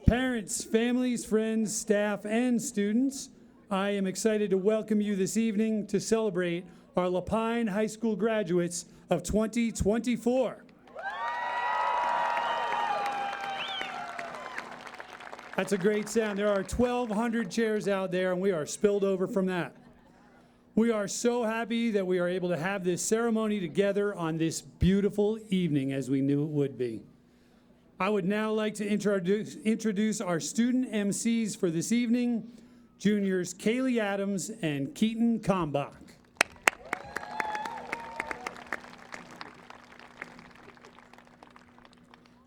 Parents, families, friends, staff, and students, I am excited to welcome you this evening to celebrate our LaPine High School graduates of 2024. That's a great sound. There are 1,200 chairs out there, and we are spilled over from that. We are so happy that we are able to have this ceremony together on this beautiful evening, as we knew it would be. I would now like to introduce our student MCs for this evening, juniors Kaylee Adams and Keaton Kalmbach.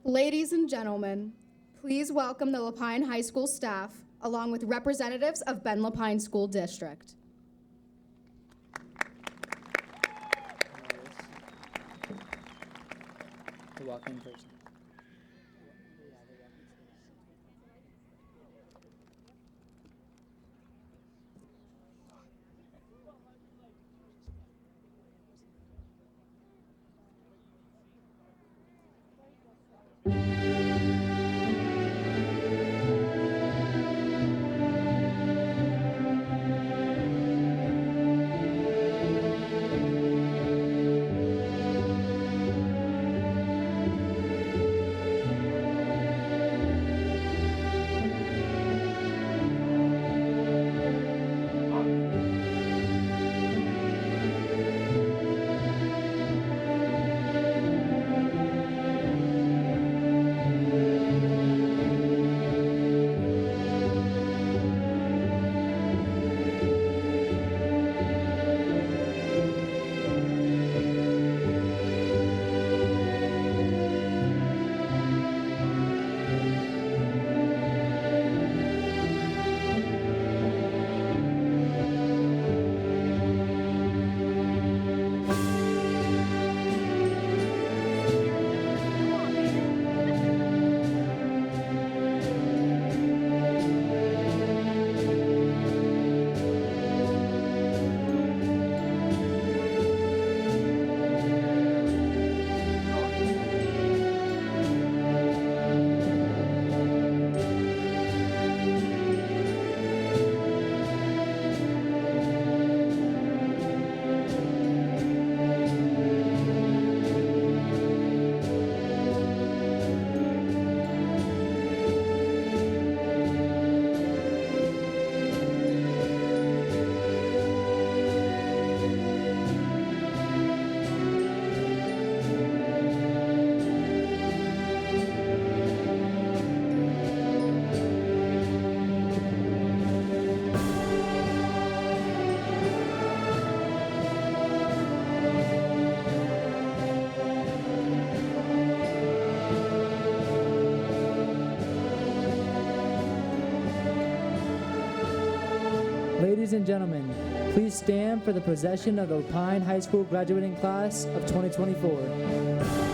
Ladies and gentlemen, please welcome the LaPine High School staff, along with representatives of Ben LaPine School District. Walk in person. Ladies and gentlemen, please stand for the procession of the LaPine High School graduating class of 2024.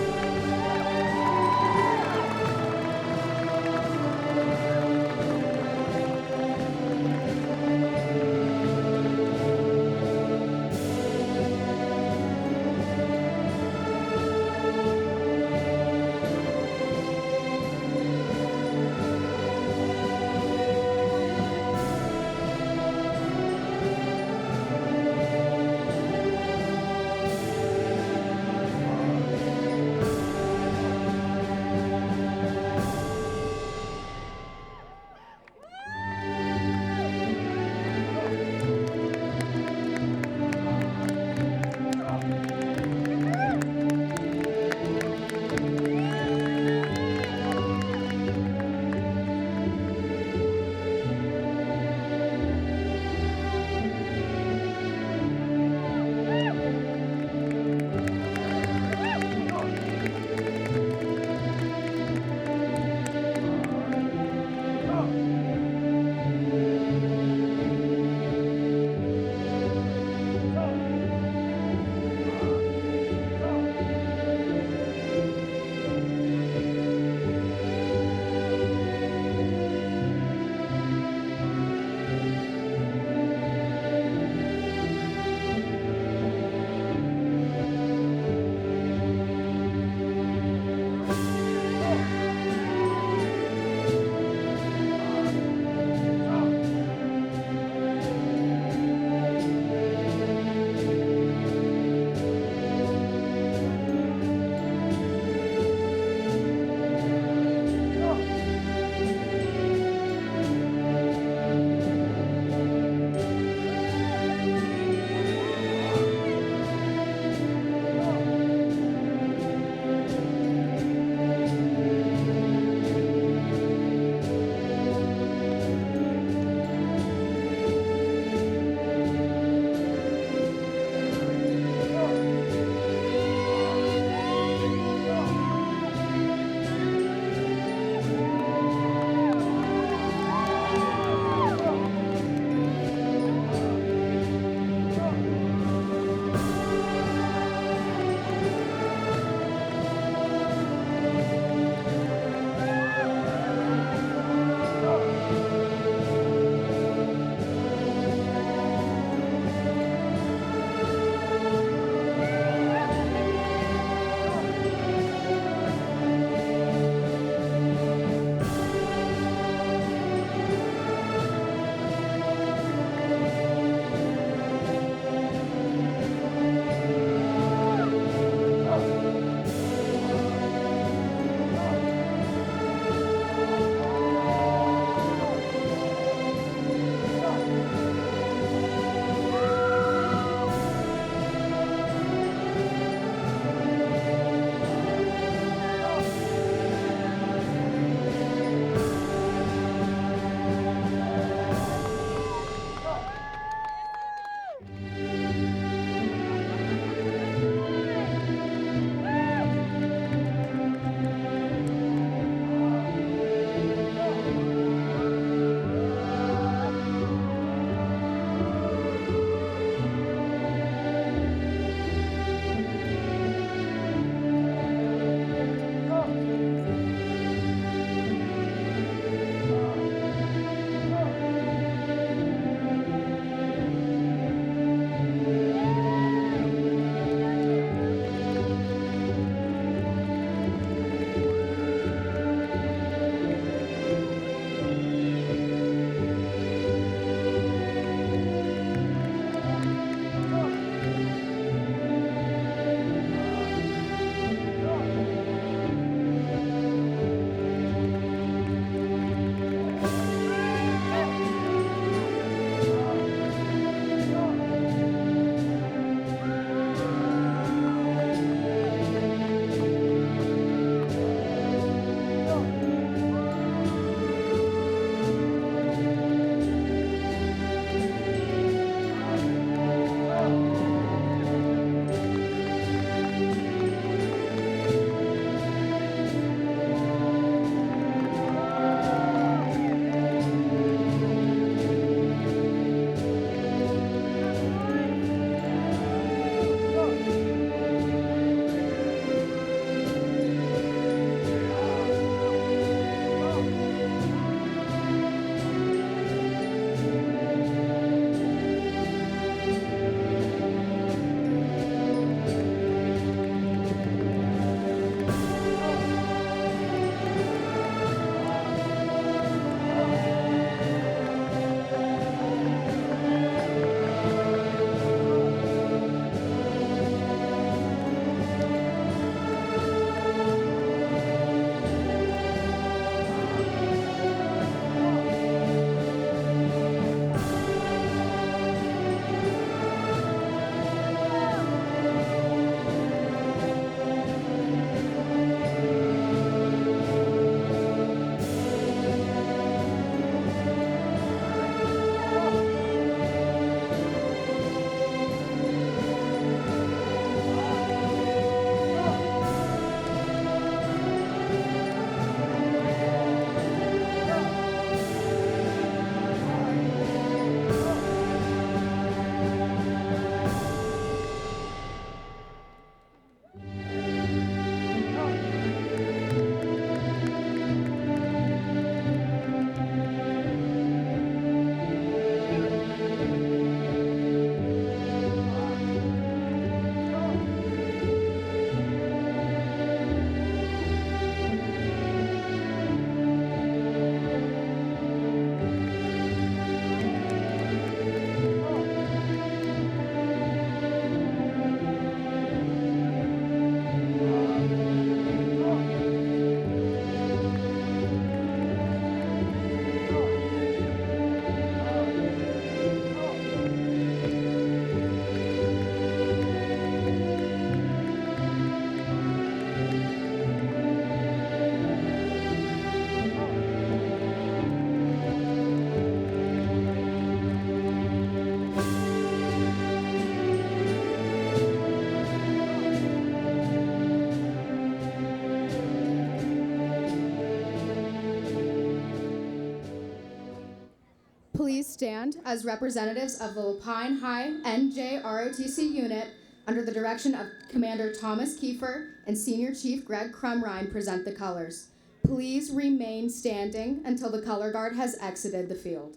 stand as representatives of the LaPine High NJROTC unit under the direction of Commander Thomas Kiefer and Senior Chief Greg Crumrine present the colors. Please remain standing until the color guard has exited the field.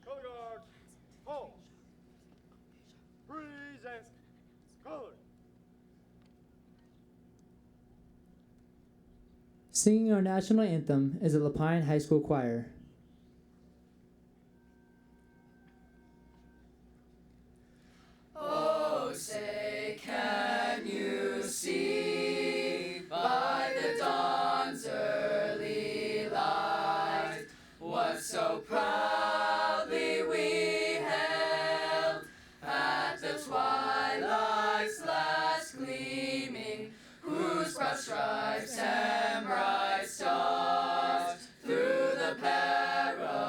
Color guard, hold. Present. Color. Singing our national anthem is the LaPine High School Choir. Oh, say, can you see by the dawn's early light what so proudly we held at the twilight's last gleaming, whose broad stripes and bright stars through the perilous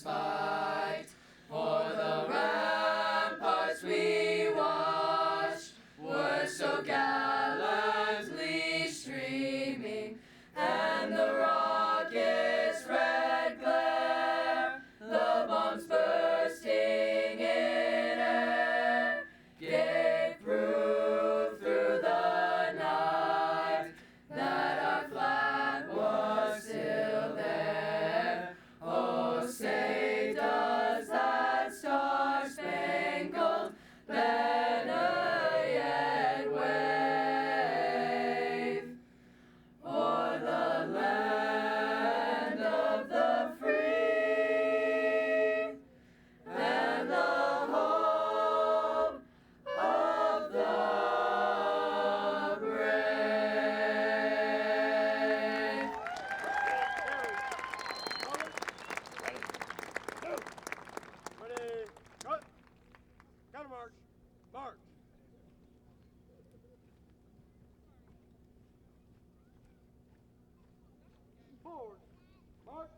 fight o'er the ramparts we watched were so gallantly streaming, and the rocket's red glare, the bombs bursting in air, gave proof through the night that our flag was still there. Oh, say does that star-spangled banner yet wave o'er the land of the free and the home of the brave. Ready, cut. Counter march. March. Forward. March.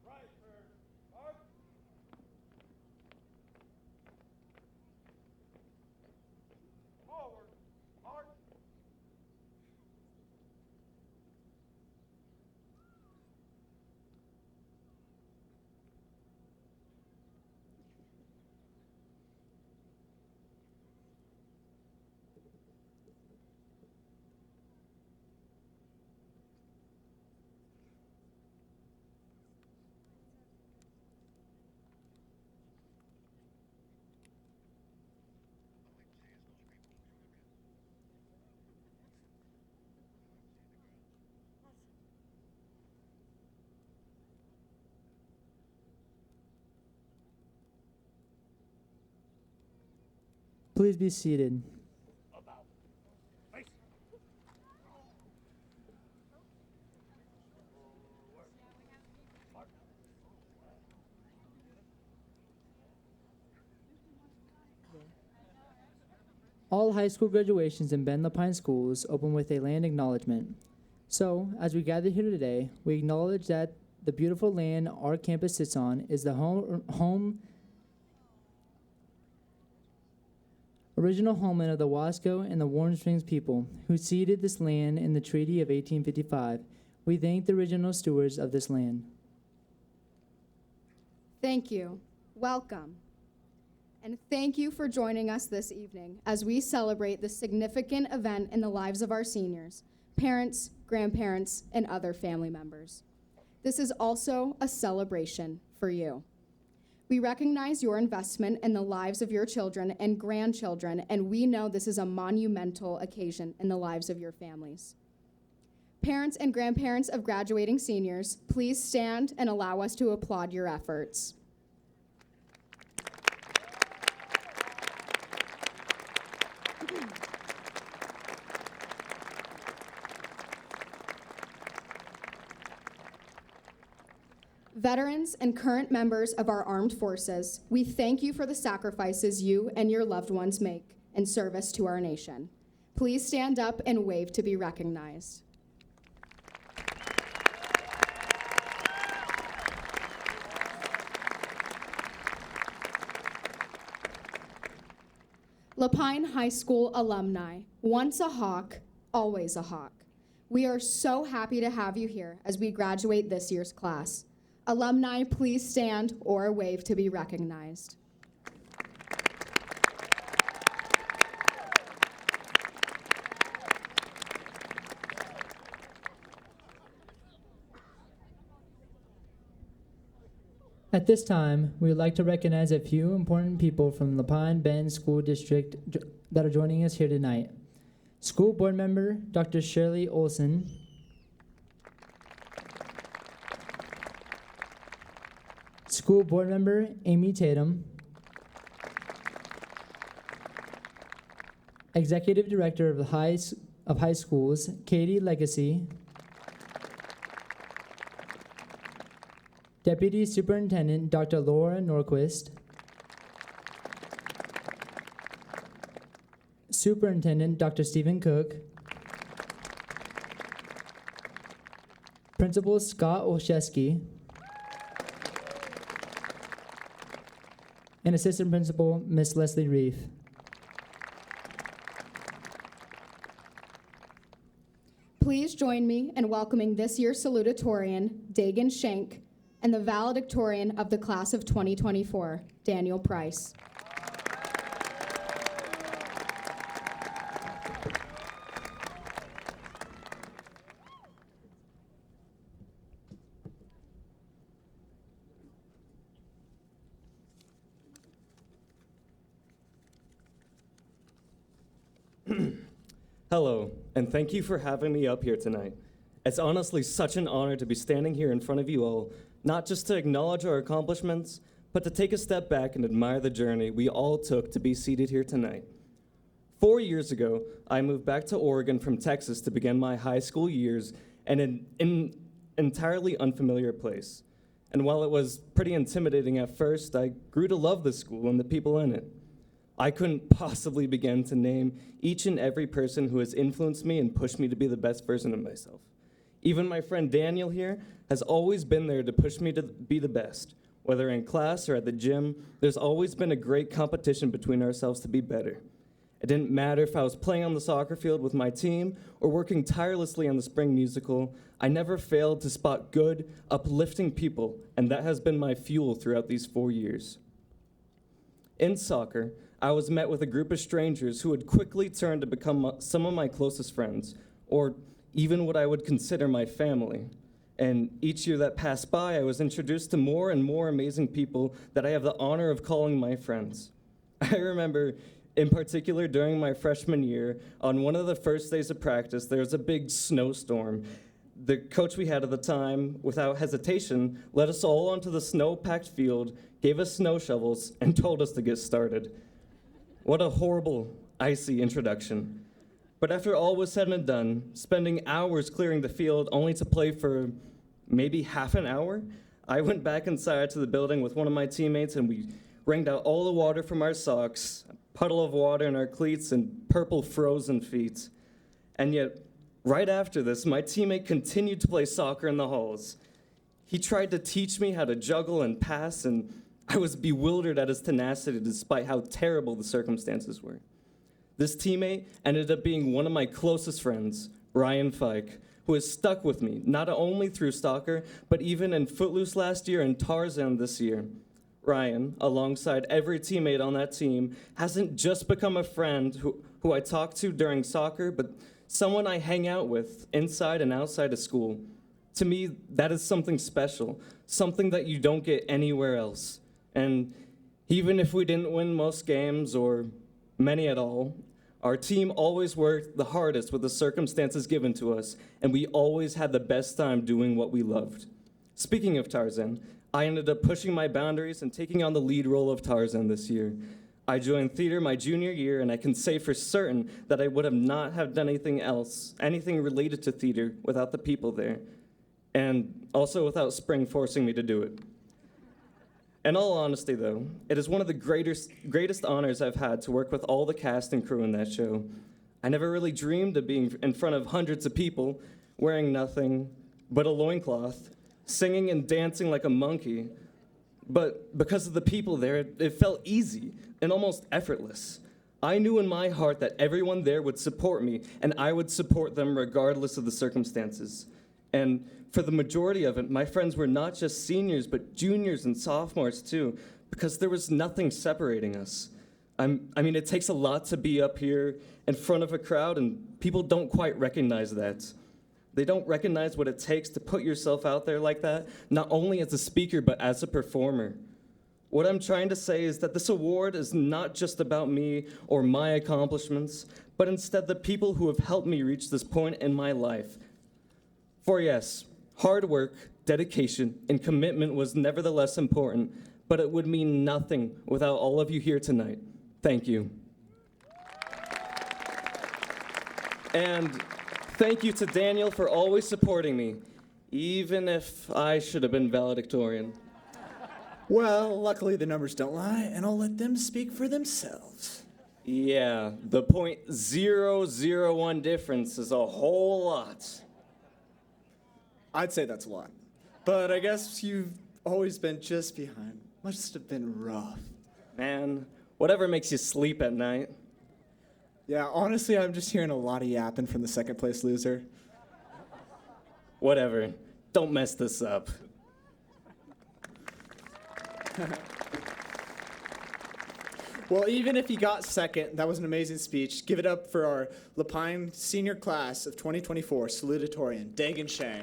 Right turn. March. Forward. March. Please be seated. About. Face. All high school graduations in Ben LaPine schools open with a land acknowledgement. So, as we gather here today, we acknowledge that the beautiful land our campus sits on is the original homeland of the Wasco and the Warm Springs people who ceded this land in the Treaty of 1855. We thank the original stewards of this land. Thank you. Welcome. And thank you for joining us this evening as we celebrate this significant event in the lives of our seniors, parents, grandparents, and other family members. This is also a celebration for you. We recognize your investment in the lives of your children and grandchildren, and we know this is a monumental occasion in the lives of your families. Parents and grandparents of graduating seniors, please stand and allow us to applaud your efforts. Veterans and current members of our armed forces, we thank you for the sacrifices you and your loved ones make in service to our nation. Please stand up and wave to be recognized. LaPine High School alumni, once a hawk, always a hawk. We are so happy to have you here as we graduate this year's class. Alumni, please stand or wave to be recognized. At this time, we would like to recognize a few important people from LaPine Bend School District that are joining us here tonight. School Board Member Dr. Shirley Olson, School Board Member Amy Tatum, Executive Director of High Schools Katie Legacy, Deputy Superintendent Dr. Laura Norquist, Superintendent Dr. Stephen Cook, Principal Scott Olszewski, and Assistant Principal Miss Leslie Reef. Please join me in welcoming this year's salutatorian, Dagan Shank, and the valedictorian of the class of 2024, Daniel Price. Hello, and thank you for having me up here tonight. It's honestly such an honor to be standing here in front of you all, not just to acknowledge our accomplishments, but to take a step back and admire the journey we all took to be seated here tonight. 4 years ago, I moved back to Oregon from Texas to begin my high school years in an entirely unfamiliar place. And while it was pretty intimidating at first, I grew to love the school and the people in it. I couldn't possibly begin to name each and every person who has influenced me and pushed me to be the best version of myself. Even my friend Daniel here has always been there to push me to be the best. Whether in class or at the gym, there's always been a great competition between ourselves to be better. It didn't matter if I was playing on the soccer field with my team or working tirelessly on the spring musical, I never failed to spot good, uplifting people, and that has been my fuel throughout these 4 years. In soccer, I was met with a group of strangers who would quickly turn to become some of my closest friends, or even what I would consider my family. And each year that passed by, I was introduced to more and more amazing people that I have the honor of calling my friends. I remember, in particular, during my freshman year, on one of the first days of practice, there was a big snowstorm. The coach we had at the time, without hesitation, led us all onto the snow-packed field, gave us snow shovels, and told us to get started. What a horrible, icy introduction. But after all was said and done, spending hours clearing the field only to play for maybe half an hour, I went back inside to the building with one of my teammates and we wringed out all the water from our socks, a puddle of water in our cleats, and purple frozen feet. And yet, right after this, my teammate continued to play soccer in the halls. He tried to teach me how to juggle and pass, and I was bewildered at his tenacity despite how terrible the circumstances were. This teammate ended up being one of my closest friends, Ryan Fike, who has stuck with me, not only through soccer, but even in Footloose last year and Tarzan this year. Ryan, alongside every teammate on that team, hasn't just become a friend who I talk to during soccer, but someone I hang out with inside and outside of school. To me, that is something special, something that you don't get anywhere else. And even if we didn't win most games or many at all, our team always worked the hardest with the circumstances given to us, and we always had the best time doing what we loved. Speaking of Tarzan, I ended up pushing my boundaries and taking on the lead role of Tarzan this year. I joined theater my junior year, and I can say for certain that I would have not have done anything else, anything related to theater, without the people there. and also without spring forcing me to do it. In all honesty, though, it is one of the greatest honors I've had to work with all the cast and crew in that show. I never really dreamed of being in front of hundreds of people, wearing nothing but a loincloth, singing and dancing like a monkey. But because of the people there, it felt easy and almost effortless. I knew in my heart that everyone there would support me, and I would support them regardless of the circumstances. And for the majority of it, my friends were not just seniors, but juniors and sophomores too, because there was nothing separating us. I mean, it takes a lot to be up here in front of a crowd, and people don't quite recognize that. They don't recognize what it takes to put yourself out there like that, not only as a speaker, but as a performer. What I'm trying to say is that this award is not just about me or my accomplishments, but instead the people who have helped me reach this point in my life. For yes, hard work, dedication, and commitment was nevertheless important, but it would mean nothing without all of you here tonight. Thank you. And thank you to Daniel for always supporting me, even if I should have been valedictorian. Well, luckily the numbers don't lie, and I'll let them speak for themselves. Yeah, the .001 difference is a whole lot. I'd say that's a lot. But I guess you've always been just behind. Must have been rough. Man, whatever makes you sleep at night. Yeah, honestly, I'm just hearing a lot of yapping from the second place loser. Whatever. Don't mess this up. Well, even if you got second, that was an amazing speech. Give it up for our LaPine senior class of 2024 salutatorian, Dagan Shang.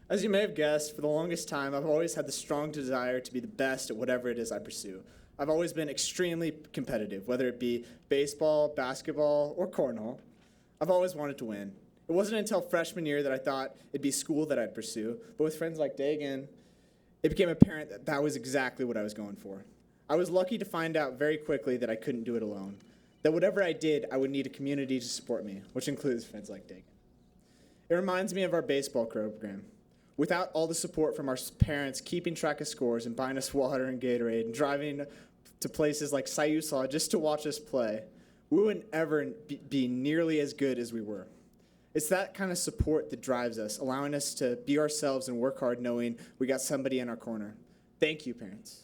As you may have guessed, for the longest time, I've always had the strong desire to be the best at whatever it is I pursue. I've always been extremely competitive, whether it be baseball, basketball, or cornhole. I've always wanted to win. It wasn't until freshman year that I thought it'd be school that I'd pursue, but with friends like Dagan, it became apparent that that was exactly what I was going for. I was lucky to find out very quickly that I couldn't do it alone, that whatever I did, I would need a community to support me, which includes friends like Dagan. It reminds me of our baseball program. Without all the support from our parents keeping track of scores and buying us water and Gatorade and driving to places like Sayusaw just to watch us play, we wouldn't ever be nearly as good as we were. It's that kind of support that drives us, allowing us to be ourselves and work hard knowing we got somebody in our corner. Thank you, parents.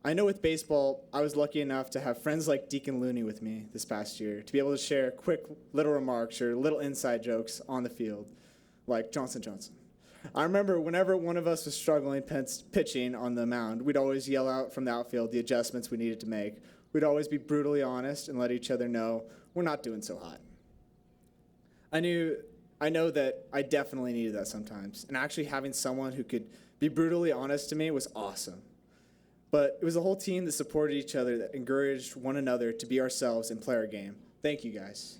I know with baseball, I was lucky enough to have friends like Deacon Looney with me this past year to be able to share quick little remarks or little inside jokes on the field, like Johnson Johnson. I remember whenever one of us was struggling pitching on the mound, we'd always yell out from the outfield the adjustments we needed to make. We'd always be brutally honest and let each other know we're not doing so hot. I know that I definitely needed that sometimes, and actually having someone who could be brutally honest to me was awesome. But it was a whole team that supported each other, that encouraged one another to be ourselves and play our game. Thank you, guys.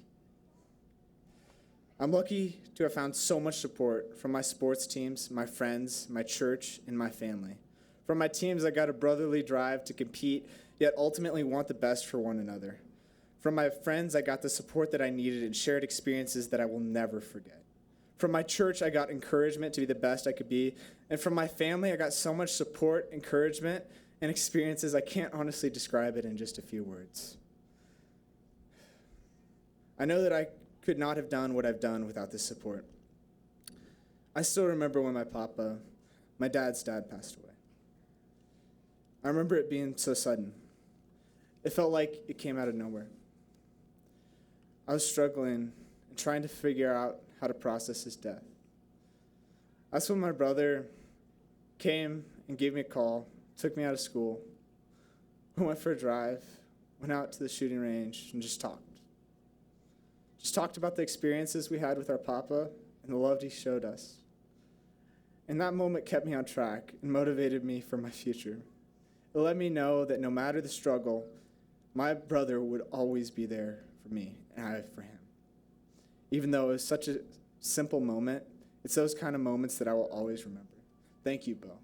I'm lucky to have found so much support from my sports teams, my friends, my church, and my family. From my teams, I got a brotherly drive to compete, yet ultimately want the best for one another. From my friends, I got the support that I needed and shared experiences that I will never forget. From my church, I got encouragement to be the best I could be. And from my family, I got so much support, encouragement, and experiences I can't honestly describe it in just a few words. I know that I could not have done what I've done without this support. I still remember when my dad's dad passed away. I remember it being so sudden. It felt like it came out of nowhere. I was struggling and trying to figure out how to process his death. That's when my brother came and gave me a call, took me out of school. We went for a drive, went out to the shooting range, and just talked. Just talked about the experiences we had with our papa and the love he showed us. And that moment kept me on track and motivated me for my future. It let me know that no matter the struggle, my brother would always be there for me and I for him. Even though it was such a simple moment, it's those kind of moments that I will always remember. Thank you, Bo.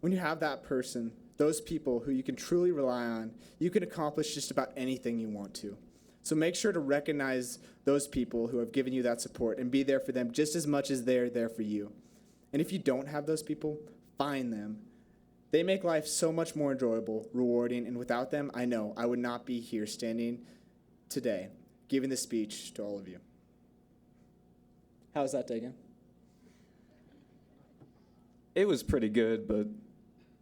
When you have that person those people who you can truly rely on, you can accomplish just about anything you want to. So make sure to recognize those people who have given you that support and be there for them just as much as they're there for you. And if you don't have those people, find them. They make life so much more enjoyable, rewarding, and without them, I know I would not be here standing today giving this speech to all of you. How's that, Dagan? It was pretty good, but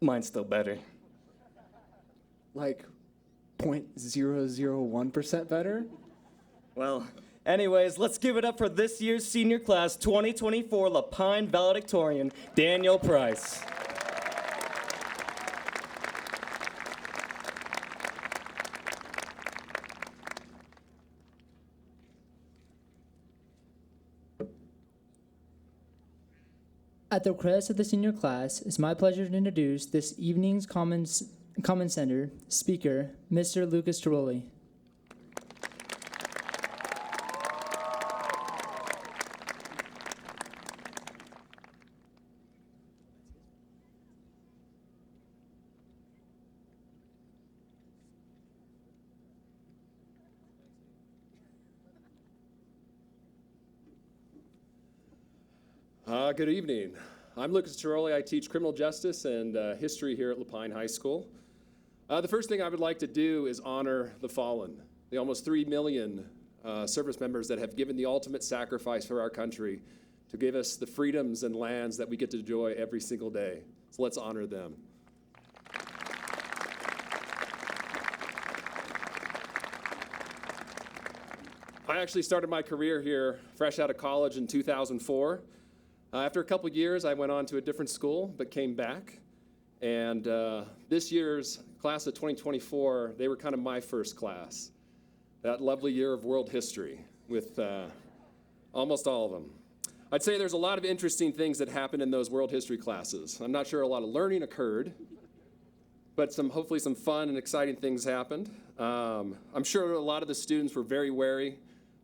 mine's still better. Like 0.001% better? Well, anyways, let's give it up for this year's senior class 2024 LaPine valedictorian, Daniel Price. At the request of the senior class, it's my pleasure to introduce this evening's Common Center speaker, Mr. Lucas Tiroli. Good evening. I'm Lucas Tiroli. I teach criminal justice and history here at LaPine High School. The first thing I would like to do is honor the fallen, the almost 3 million service members that have given the ultimate sacrifice for our country to give us the freedoms and lands that we get to enjoy every single day. So let's honor them. I actually started my career here fresh out of college in 2004. After a couple years, I went on to a different school, but came back. And this year's class of 2024, they were kind of my first class. That lovely year of world history with almost all of them. I'd say there's a lot of interesting things that happened in those world history classes. I'm not sure a lot of learning occurred, but hopefully some fun and exciting things happened. I'm sure a lot of the students were very wary,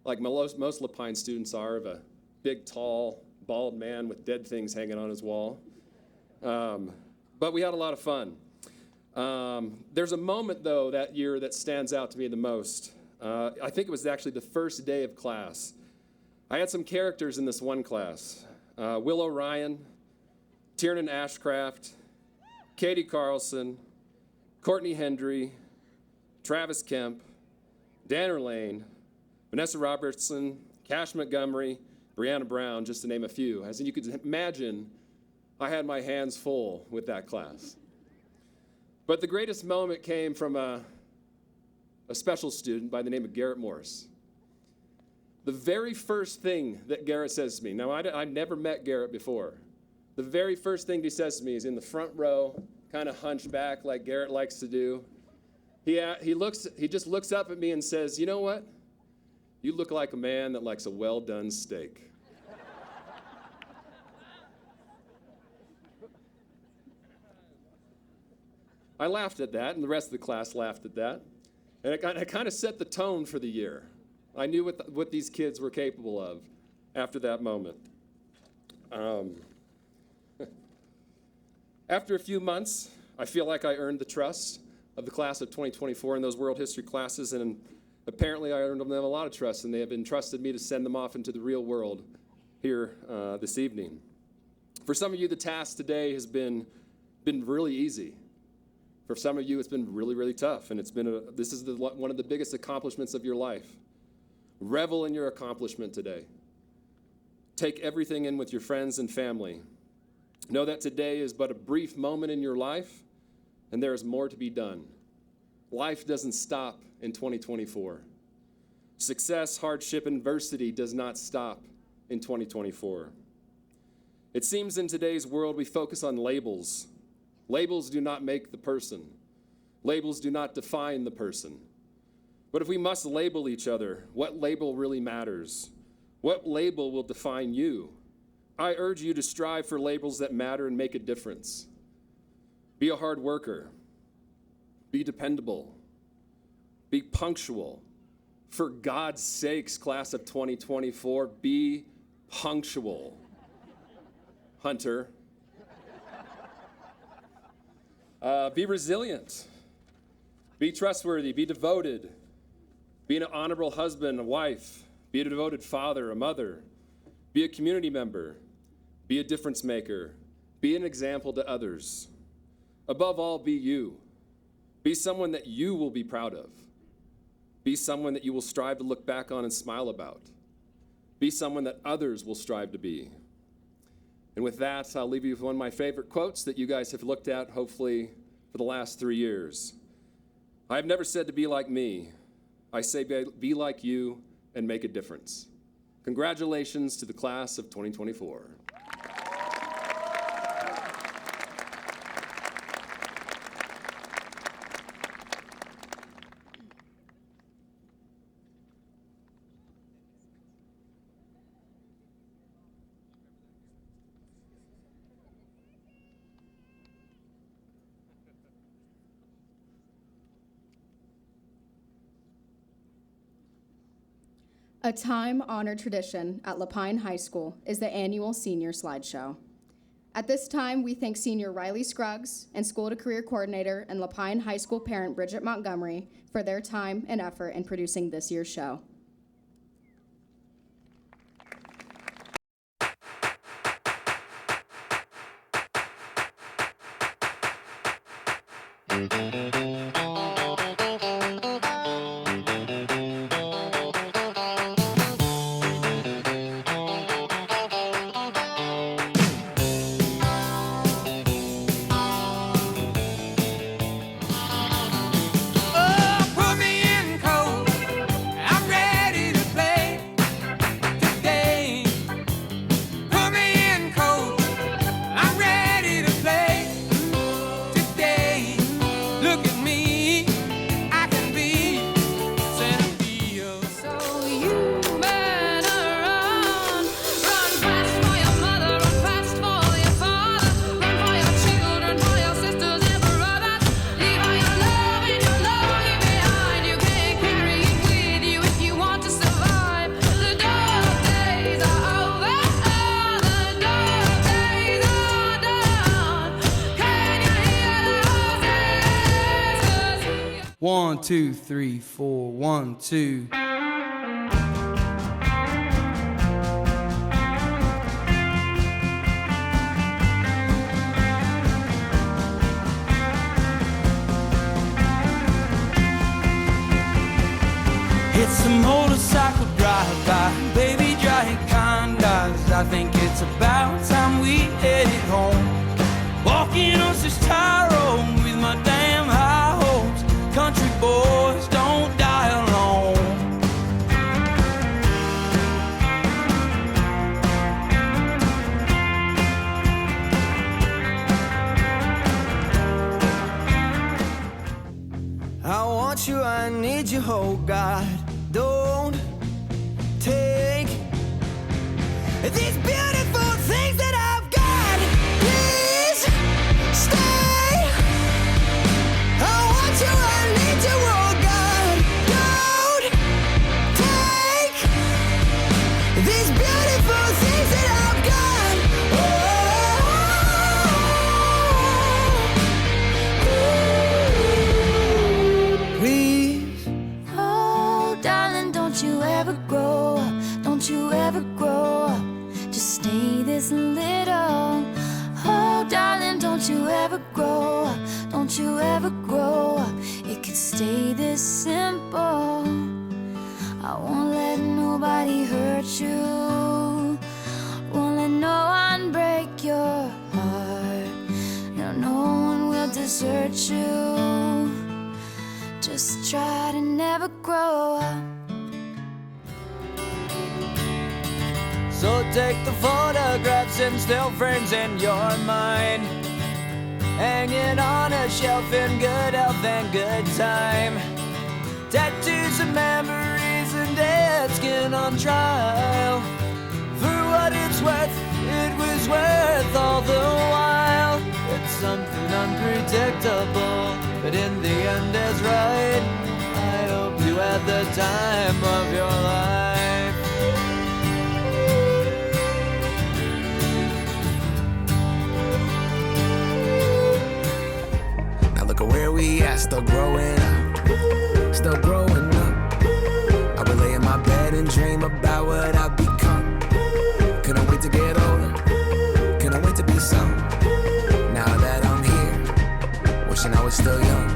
like most LaPine students are, of a big, tall, bald man with dead things hanging on his wall. But we had a lot of fun. There's a moment, though, that year that stands out to me the most. I think it was actually the first day of class. I had some characters in this one class. Will O'Ryan, Tiernan Ashcraft, Katie Carlson, Courtney Hendry, Travis Kemp, Danner Lane, Vanessa Robertson, Cash Montgomery, Brianna Brown, just to name a few. As you could imagine, I had my hands full with that class. But the greatest moment came from a special student by the name of Garrett Morse. The very first thing that Garrett says to me, now I've never met Garrett before. The very first thing he says to me is in the front row, kind of hunched back like Garrett likes to do. He just looks up at me and says, "You know what? You look like a man that likes a well-done steak." I laughed at that, and the rest of the class laughed at that. And it kind of set the tone for the year. I knew what these kids were capable of after that moment. After a few months, I feel like I earned the trust of the class of 2024 in those world history classes, and apparently I earned them a lot of trust, and they have entrusted me to send them off into the real world here this evening. For some of you, the task today has been really easy. For some of you, it's been really, really tough, and this is one of the biggest accomplishments of your life. Revel in your accomplishment today. Take everything in with your friends and family. Know that today is but a brief moment in your life, and there is more to be done. Life doesn't stop in 2024. Success, hardship, and adversity does not stop in 2024. It seems in today's world we focus on labels. Labels do not make the person. Labels do not define the person. But if we must label each other, what label really matters? What label will define you? I urge you to strive for labels that matter and make a difference. Be a hard worker. Be dependable. Be punctual. For God's sakes, class of 2024, be punctual. Hunter. Be resilient. Be trustworthy. Be devoted. Be an honorable husband, a wife. Be a devoted father, a mother. Be a community member. Be a difference maker. Be an example to others. Above all, be you. Be someone that you will be proud of. Be someone that you will strive to look back on and smile about. Be someone that others will strive to be. And with that, I'll leave you with one of my favorite quotes that you guys have looked at, hopefully, for the last 3 years. I have never said to be like me. I say be like you and make a difference. Congratulations to the class of 2024. A time-honored tradition at LaPine High School is the annual senior slideshow. At this time, we thank senior Riley Scruggs and school-to-career coordinator and LaPine High School parent Bridget Montgomery for their time and effort in producing this year's show. Put me in cold. I'm ready to play today. Put me in cold. I'm ready to play today. Look at me. I can be centerfield. So you better run. Run fast for your mother. Run fast for your father. Run for your children, for your sisters and brothers. Leave all your love and your longing behind. You can't carry it with you if you want to survive. The dark days are over. The dark days are done. Can you hear the roses? 1, 2, 3, 4, 1, 2. It's a motorcycle drive-by, baby dry condos. I think it's about time we headed home. Walking on this road with my damn high hopes. Country boys don't die alone. I want you, I need you, oh God. Don't take these beautiful things that I've got. Please stay. I want you, I need you, oh God. Don't take these beautiful things that I've got. Please. Oh, darling, don't you ever grow up. Don't you ever grow up. Just stay this little. Oh, darling, don't you ever grow up. Don't you ever grow up. It could stay this simple. I won't let nobody hurt you. Won't let no one break your heart. No, no one will desert you. Just try to never grow up. So take the photographs and still frames in your mind, hanging on a shelf in good health and good time. Tattoos of memories and dead skin on trial. For what it's worth, it was worth all the while. It's something unpredictable, but in the end is right. I hope you had the time of your life. we at? Still growing up, still growing up. I would lay in my bed and dream about what I've become. Couldn't wait to get older, couldn't wait to be some. Now that I'm here, wishing I was still young.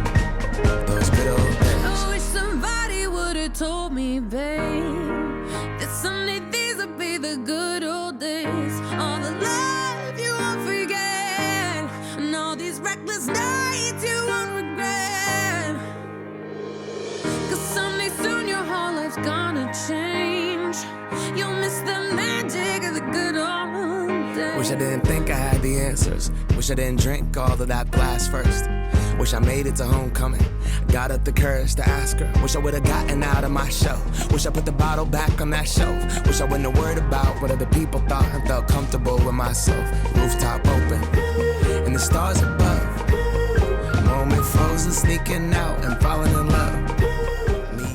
Those good old days. I wish somebody would've told me, babe, that someday these would be the good old days. All the love you won't forget, and all these reckless nights you won't regret. 'Cause someday soon your whole life's gonna change. You'll miss the magic of the good old days. Wish I didn't think I had the answers. Wish I didn't drink all of that glass first. Wish I made it to homecoming, got up the courage to ask her. Wish I would've gotten out of my shell. Wish I put the bottle back on that shelf. Wish I wouldn't have worried about what other people thought and felt comfortable with myself. Rooftop open, and the stars above. Moment frozen, sneaking out and falling in love. Me.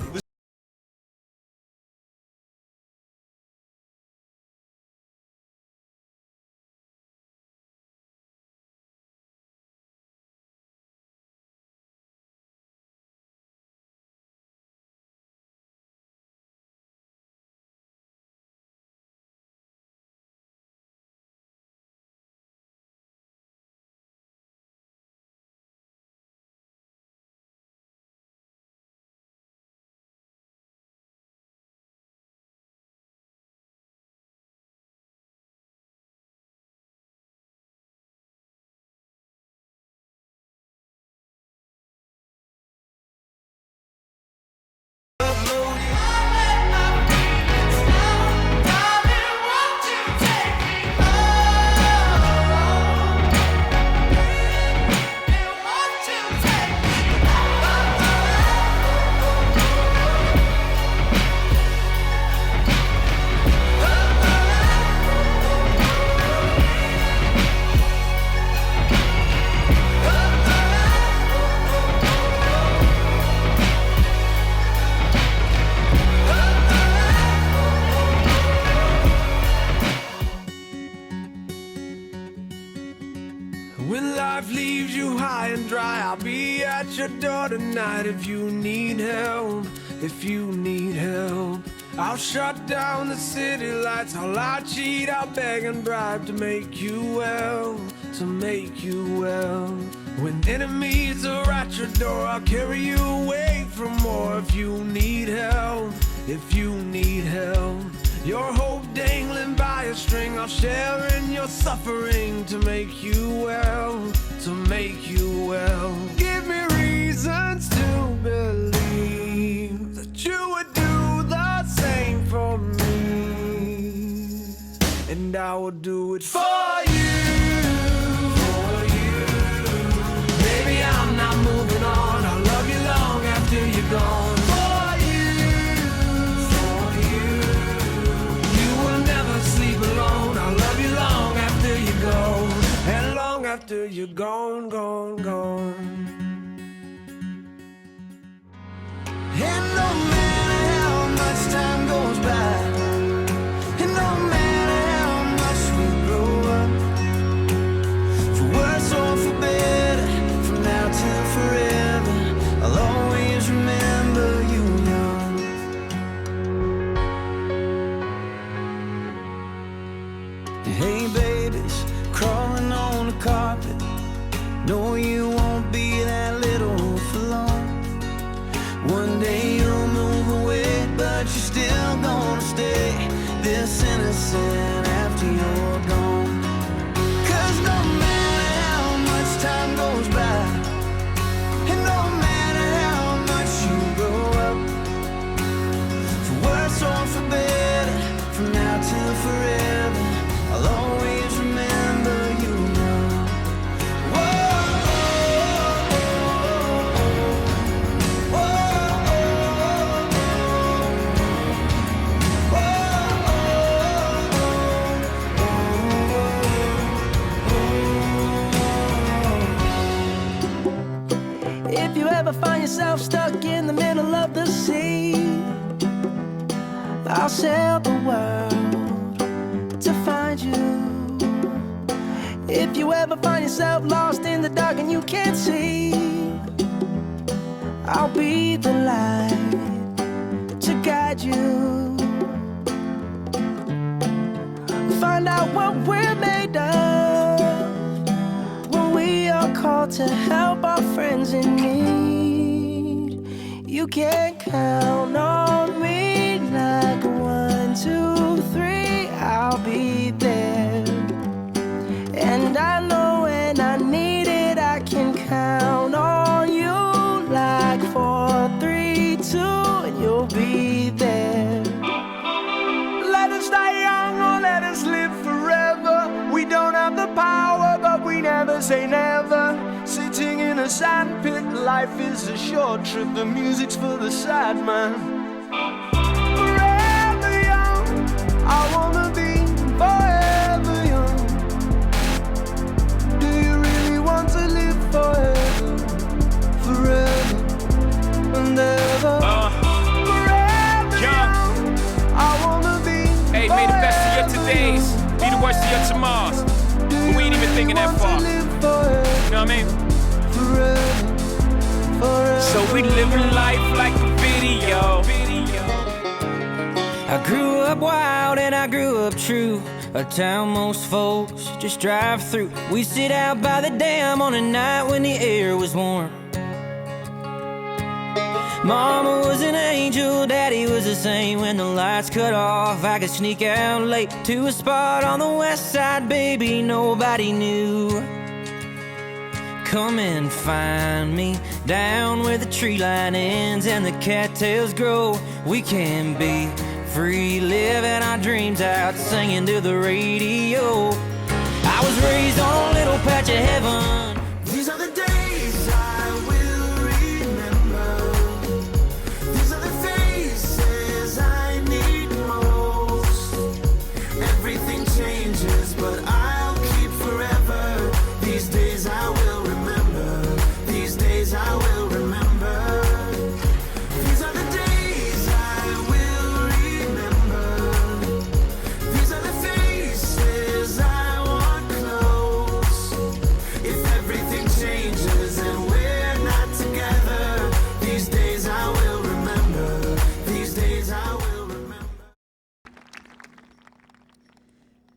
When life leaves you high and dry, I'll be at your door tonight if you need help, if you need help. I'll shut down the city lights, I'll cheat, I'll beg and bribe to make you well, to make you well. When enemies are at your door, I'll carry you away from more if you need help, if you need help. Your hope dangling by a string, I'll share in your suffering to make you well, to make you well. Give me reasons to believe that you would do the same for me, and I will do it for you, for you. Baby, I'm not moving on, I'll love you long after you're gone. And long after you're gone, gone, gone. And no matter how much time goes by, and no matter how much we grow up, for worse or for better, from now till forever, I'll always remember you young. Hey babies, crawling on the carpet, no you won't be that little for long. One day you'll move away, but you're still gonna stay this innocent after you're gone. 'Cause no matter how much time goes by, and no matter how much you grow up, for worse or for better, from now till forever, I'll always remember you now. If you ever find yourself stuck in the middle of the sea, I'll sail the world to find you. If you ever find yourself lost in the dark and you can't see, I'll be the light to guide you. Find out what we're made of when we are called to help our friends in need. You can count on me like 1, 2, 3, I'll be there. And I know when I need it, I can count on you like 4, 3, 2, and you'll be there. Let us die young or let us live forever. We don't have the power, but we never say never. Sitting in a sandpit, life is a short trip. The music's for the sad man. Forever young, I wanna be forever young. Do you really want to live forever? Forever and ever. Forever young, I wanna be. Hey, may the best of your todays be the worst of your tomorrows. But we ain't even thinking that far. You know what I mean? So we living life like a video. I grew up wild and I grew up true. A town most folks just drive through. We sit out by the dam on a night when the air was warm. Mama was an angel, Daddy was the same. When the lights cut off, I could sneak out late to a spot on the west side, baby, nobody knew. Come and find me down where the tree line ends and the cattails grow. We can be free, living our dreams out, singing to the radio. I was raised on a little patch of heaven. These are the days I will remember. These are the faces I need most. Everything changes, but I'll keep forever. These days I will remember. These days I will remember. These are the days I will remember. These are the faces I want close. If everything changes and we're not together, these days I will remember. These days I will remember.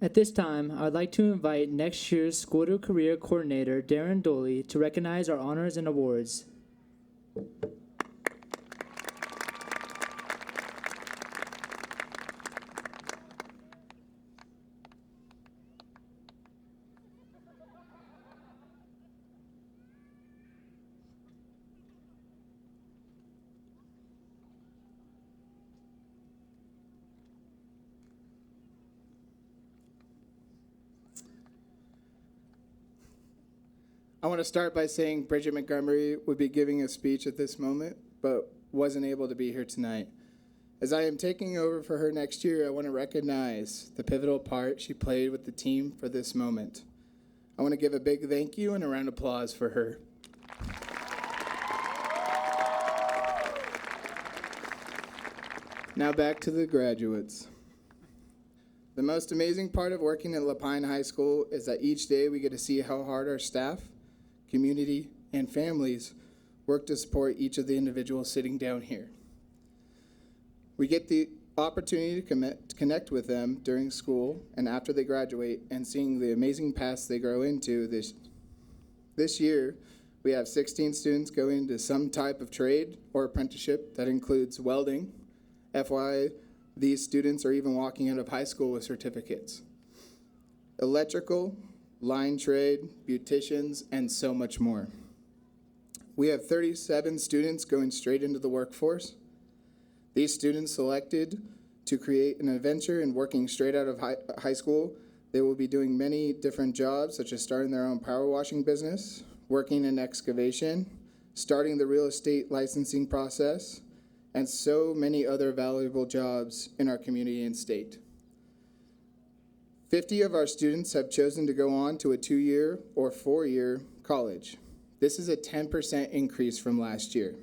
At this time, I would like to invite next year's School to Career Coordinator, Darren Doley, to recognize our honors and awards. I want to start by saying Bridget Montgomery would be giving a speech at this moment, but wasn't able to be here tonight. As I am taking over for her next year, I want to recognize the pivotal part she played with the team for this moment. I want to give a big thank you and a round of applause for her. Now back to the graduates. The most amazing part of working at LaPine High School is that each day we get to see how hard our staff, community, and families work to support each of the individuals sitting down here. We get the opportunity to connect with them during school and after they graduate, and seeing the amazing paths they grow into. This year, we have 16 students going into some type of trade or apprenticeship that includes welding. FYI, these students are even walking out of high school with certificates. Electrical, line trade, beauticians, and so much more. We have 37 students going straight into the workforce. These students selected to create an adventure and working straight out of high school. They will be doing many different jobs, such as starting their own power washing business, working in excavation, starting the real estate licensing process, and so many other valuable jobs in our community and state. 50 of our students have chosen to go on to a 2-year or 4-year college. This is a 10% increase from last year.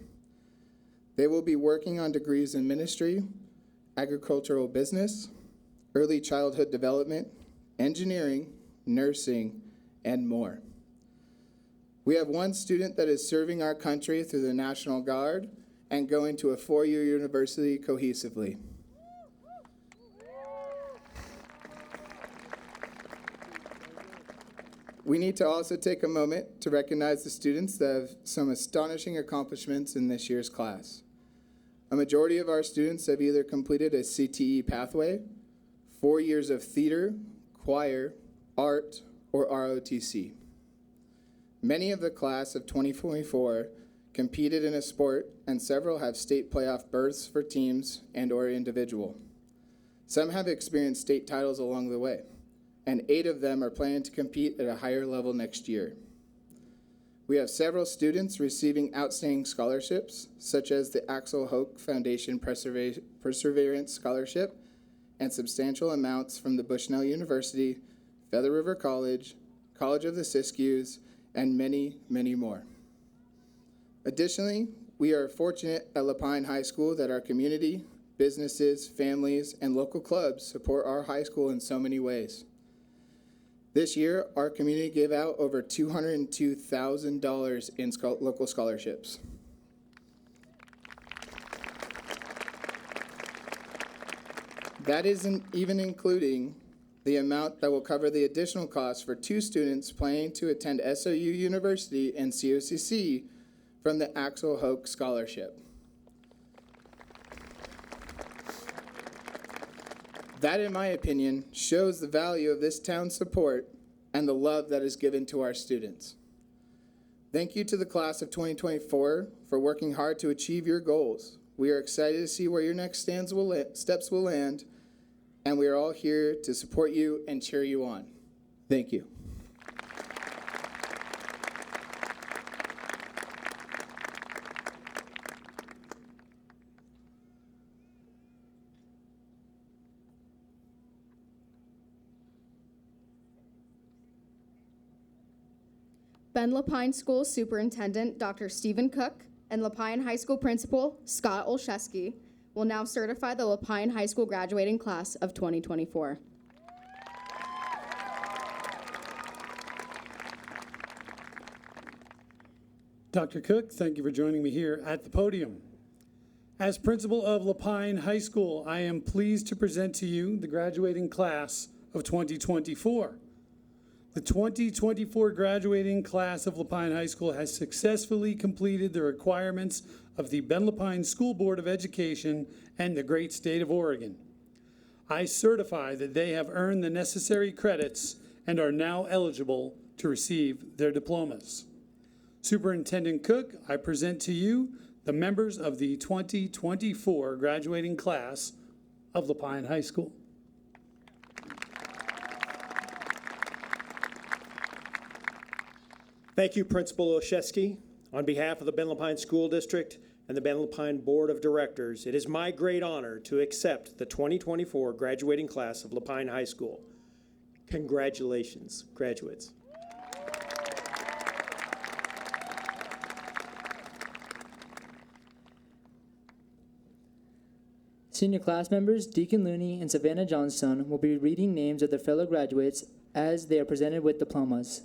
They will be working on degrees in ministry, agricultural business, early childhood development, engineering, nursing, and more. We have one student that is serving our country through the National Guard and going to a four-year university cohesively. We need to also take a moment to recognize the students that have some astonishing accomplishments in this year's class. A majority of our students have either completed a CTE pathway, 4 years of theater, choir, art, or ROTC. Many of the class of 2024 competed in a sport, and several have state playoff berths for teams and/or individual. Some have experienced state titles along the way, and 8 of them are planning to compete at a higher level next year. We have several students receiving outstanding scholarships, such as the Axel Hoch Foundation Perseverance Scholarship, and substantial amounts from the Bushnell University, Feather River College, College of the Siskiyous, and many, many more. Additionally, we are fortunate at LaPine High School that our community, businesses, families, and local clubs support our high school in so many ways. This year, our community gave out over $202,000 in local scholarships. That isn't even including the amount that will cover the additional costs for 2 students planning to attend SOU University and COCC from the Axel Hoch Scholarship. That, in my opinion, shows the value of this town's support and the love that is given to our students. Thank you to the class of 2024 for working hard to achieve your goals. We are excited to see where your next steps will land, and we are all here to support you and cheer you on. Thank you. Ben LaPine School Superintendent Dr. Stephen Cook and LaPine High School Principal Scott Olszewski will now certify the LaPine High School graduating class of 2024. Dr. Cook, thank you for joining me here at the podium. As principal of LaPine High School, I am pleased to present to you the graduating class of 2024. The 2024 graduating class of LaPine High School has successfully completed the requirements of the Ben LaPine School Board of Education and the great state of Oregon. I certify that they have earned the necessary credits and are now eligible to receive their diplomas. Superintendent Cook, I present to you the members of the 2024 graduating class of LaPine High School. Thank you, Principal Olszewski. On behalf of the Ben LaPine School District and the Ben LaPine Board of Directors, it is my great honor to accept the 2024 graduating class of LaPine High School. Congratulations, graduates. Senior class members Deacon Looney and Savannah Johnstone will be reading names of their fellow graduates as they are presented with diplomas.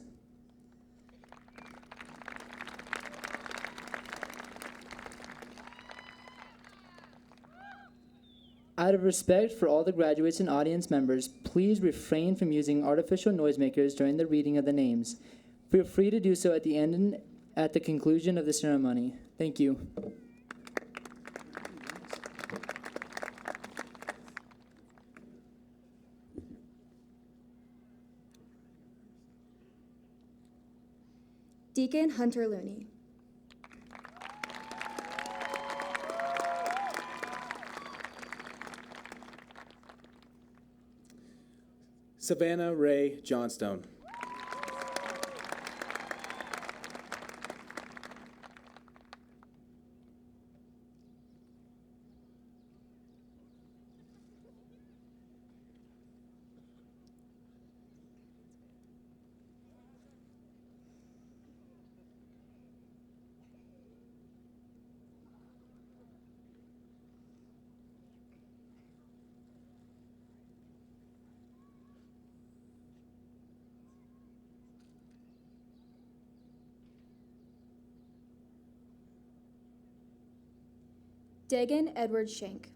Out of respect for all the graduates and audience members, please refrain from using artificial noisemakers during the reading of the names. Feel free to do so at the end and at the conclusion of the ceremony. Thank you. Deacon Hunter Looney. Savannah Ray Johnstone. Dagan Edward Shank.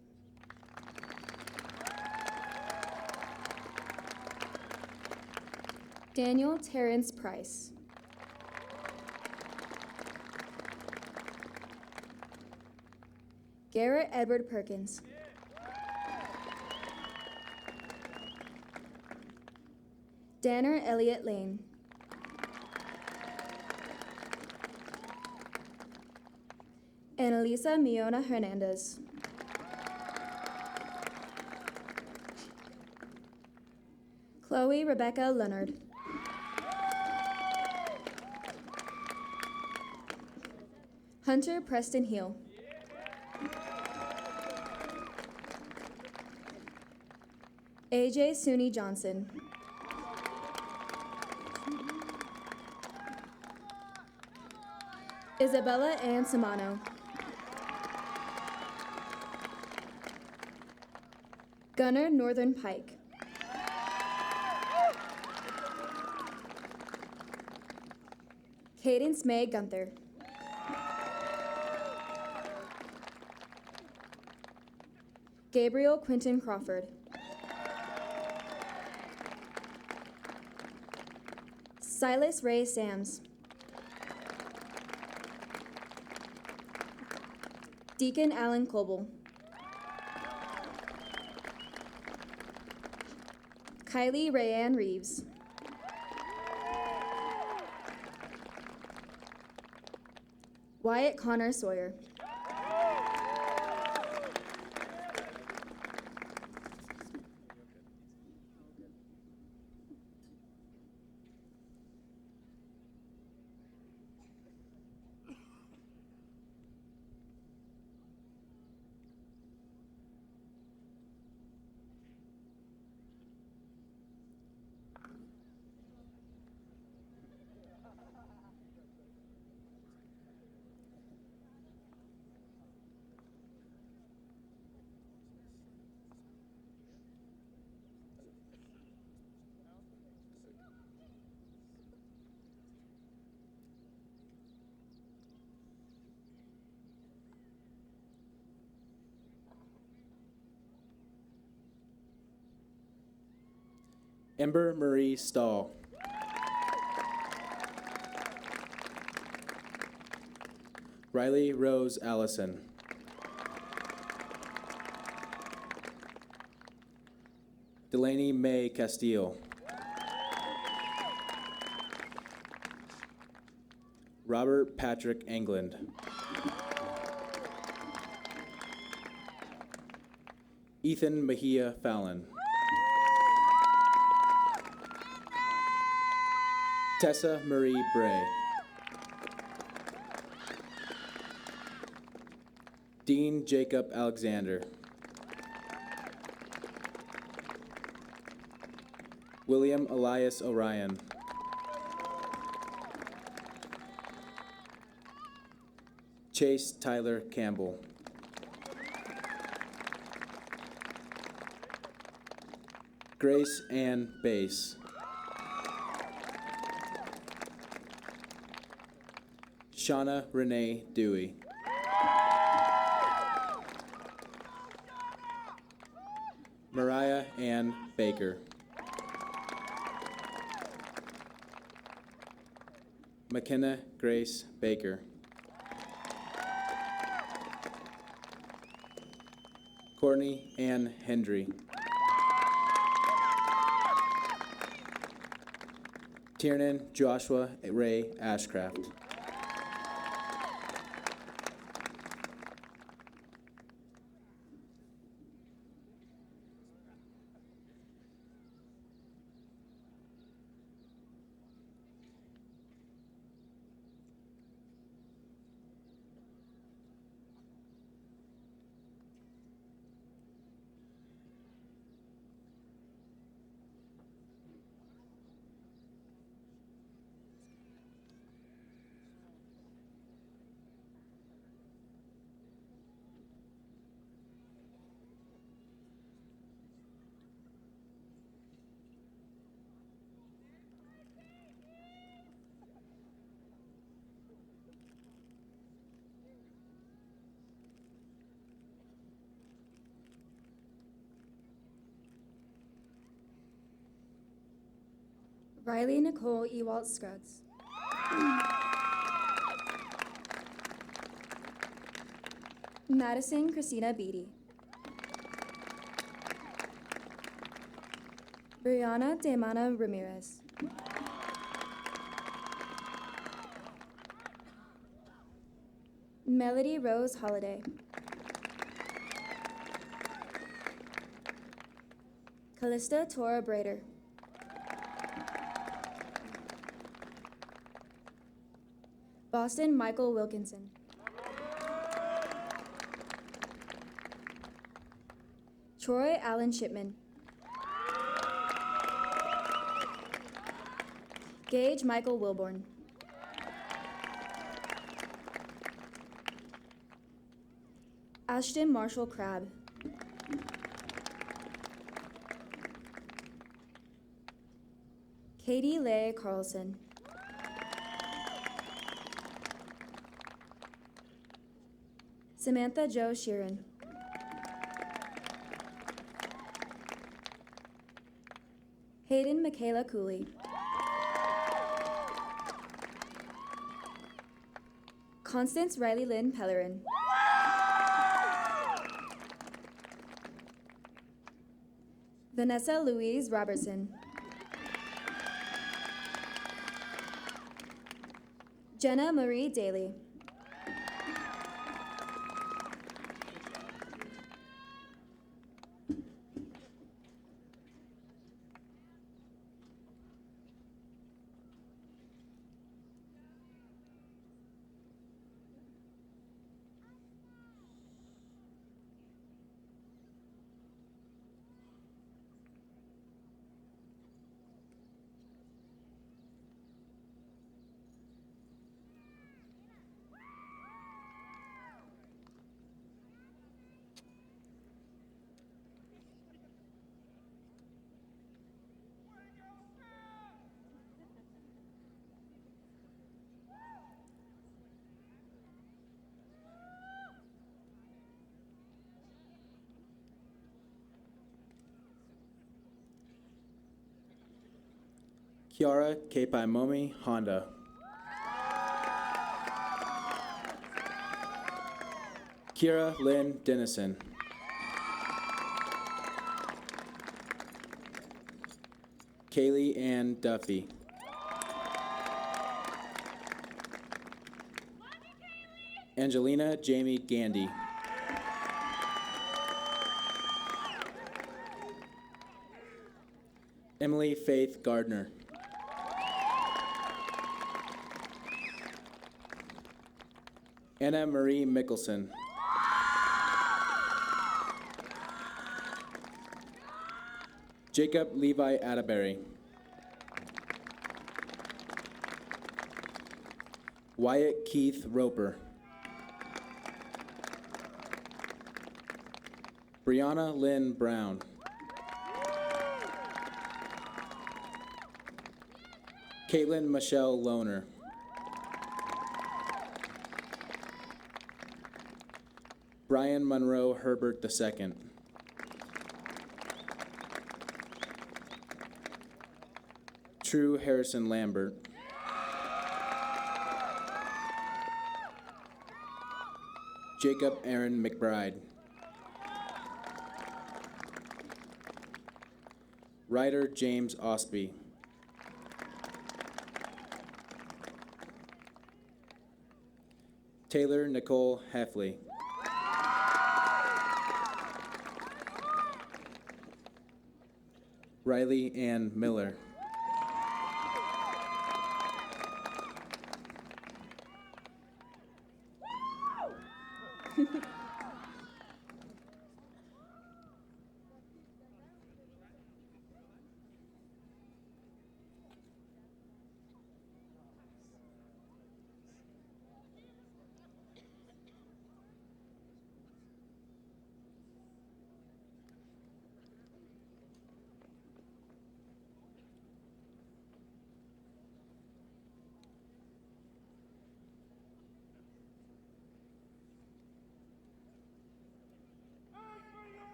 Daniel Terrence Price. Garrett Edward Perkins. Danner Elliott Lane. Annalisa Miona Hernandez. Chloe Rebecca Leonard. Hunter Preston Heel. AJ Suni Johnson. Isabella Ann Samano. Gunnar Northern Pike. Cadence May Gunther. Gabriel Quinton Crawford. Silas Ray Sams. Deacon Alan Coble. Kylie Rayanne Reeves. Wyatt Connor Sawyer. Ember Marie Stahl. Riley Rose Allison. Delaney May Castile. Robert Patrick England. Ethan Mejia Fallon. Tessa Marie Bray. Dean Jacob Alexander. William Elias Orion. Chase Tyler Campbell. Grace Ann Bass. Shauna Renee Dewey. Mariah Ann Baker. McKenna Grace Baker. Courtney Ann Hendry. Tiernan Joshua Ray Ashcraft. Riley Nicole Ewalt Scruggs. Madison Christina Beatty. Brianna Damana Ramirez. Melody Rose Holiday. Callista Tora Brader. Boston Michael Wilkinson. Troy Allen Shipman. Gage Michael Wilborn. Ashton Marshall Crabb. Katie Leigh Carlson. Samantha Jo Sheeran. Hayden Michaela Cooley. Constance Riley Lynn Pellerin. Vanessa Louise Robertson. Jenna Marie Daly. Kiara Kepaimomi Honda. Kira Lynn Dennison. Kaylee Ann Duffy. Angelina Jamie Gandy. Emily Faith Gardner. Anna Marie Mickelson. Jacob Levi Atterbury. Wyatt Keith Roper. Brianna Lynn Brown. Caitlin Michelle Lohner. Brian Monroe Herbert II. True Harrison Lambert. Jacob Aaron McBride. Ryder James Osby. Taylor Nicole Heffley. Riley Ann Miller.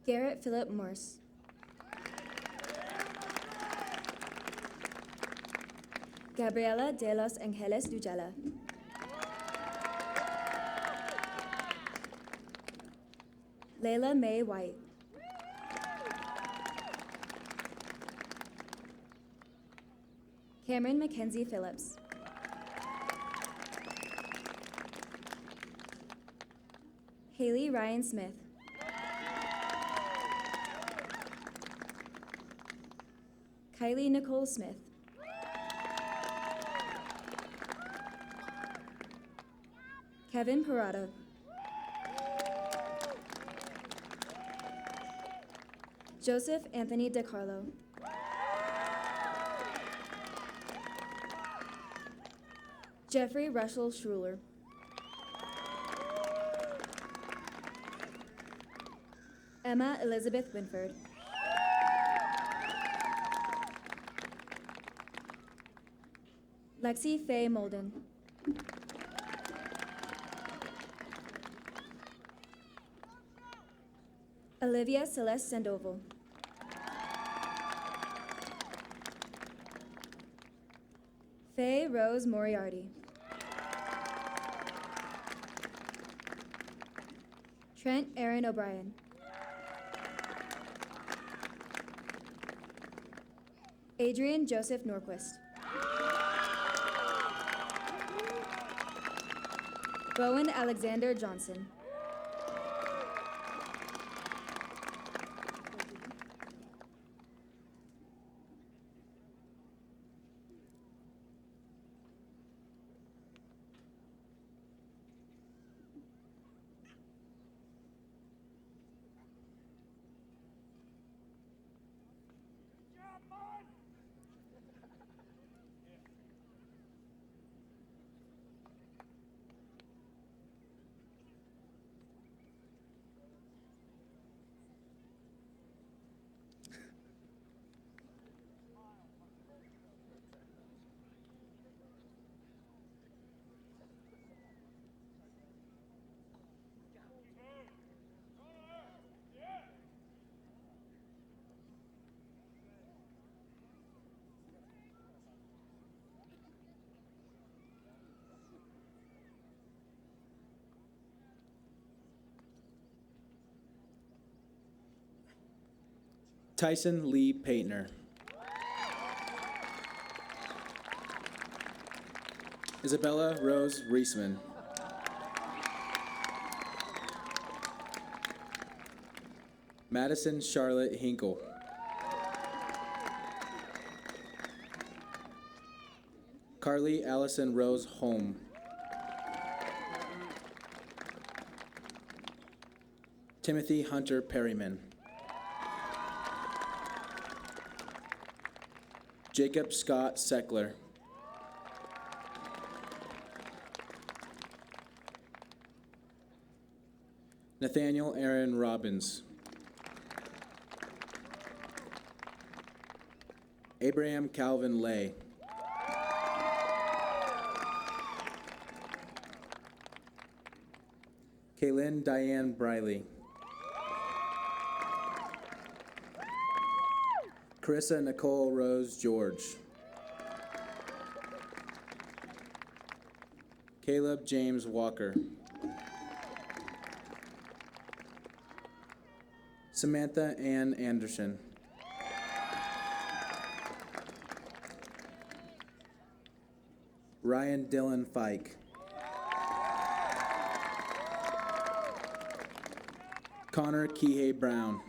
Garrett Philip Morse. Gabriela de los Angeles Dujala. Layla Mae White. Cameron Mackenzie Phillips. Haley Ryan Smith. Kylie Nicole Smith. Kevin Parada. Joseph Anthony DeCarlo. Jeffrey Russell Schruler. Emma Elizabeth Winford. Lexi Faye Molden. Olivia Celeste Sandoval. Faye Rose Moriarty. Trent Aaron O'Brien. Adrian Joseph Norquist. Bowen Alexander Johnson. Tyson Lee Paintner. Isabella Rose Reisman. Madison Charlotte Hinkle. Carly Allison Rose Holm. Timothy Hunter Perryman. Jacob Scott Seckler. Nathaniel Aaron Robbins. Abraham Calvin Lay. Kaylin Diane Briley. Carissa Nicole Rose George. Caleb James Walker. Samantha Ann Anderson. Ryan Dylan Fike. Connor Kihei Brown.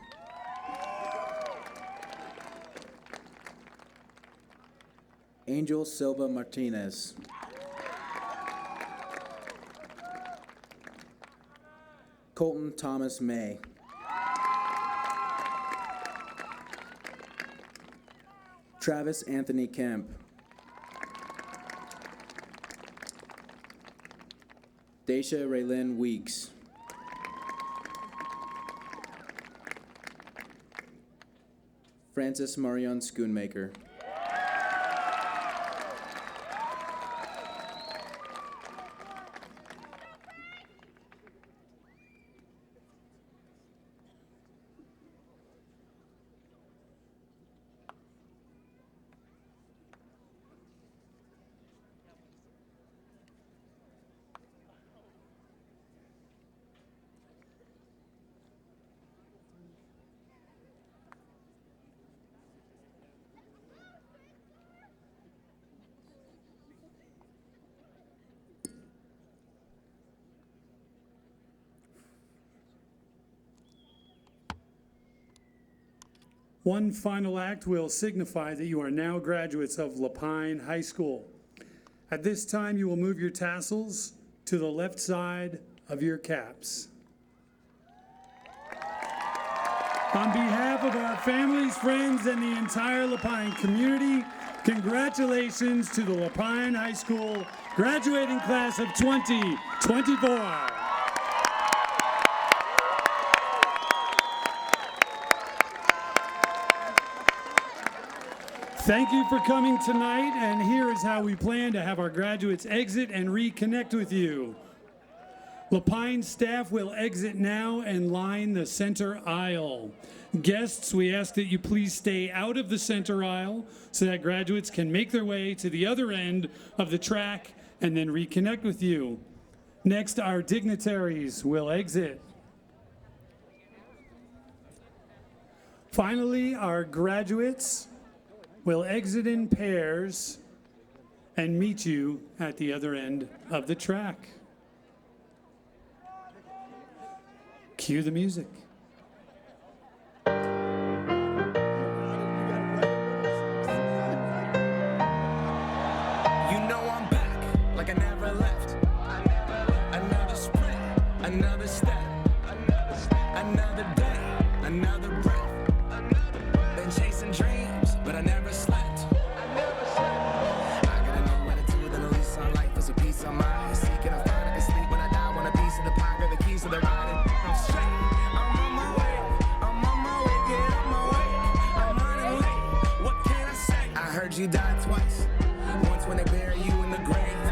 Angel Silva Martinez. Colton Thomas May. Travis Anthony Kemp. Daisha Raylyn Weeks. Francis Marion Schoonmaker. One final act will signify that you are now graduates of LaPine High School. At this time, you will move your tassels to the left side of your caps. On behalf of our families, friends, and the entire LaPine community, congratulations to the LaPine High School graduating class of 2024. Thank you for coming tonight, and here is how we plan to have our graduates exit and reconnect with you. LaPine staff will exit now and line the center aisle. Guests, we ask that you please stay out of the center aisle so that graduates can make their way to the other end of the track and then reconnect with you. Next, our dignitaries will exit. Finally, our graduates will exit in pairs and meet you at the other end of the track. Cue the music. You know I'm back, like I never left. Another sprint, another step, another day, another breath. Been chasing dreams, but I never slept. I got a new attitude and a lease on life is a piece of mind. Seeking a find I can sleep when I die. Want a piece of the pie, got the keys to the ride. I'm straight, I'm on my way, get on my way. I'm running late, what can I say? I heard you die twice. Once when they bury you in the grave,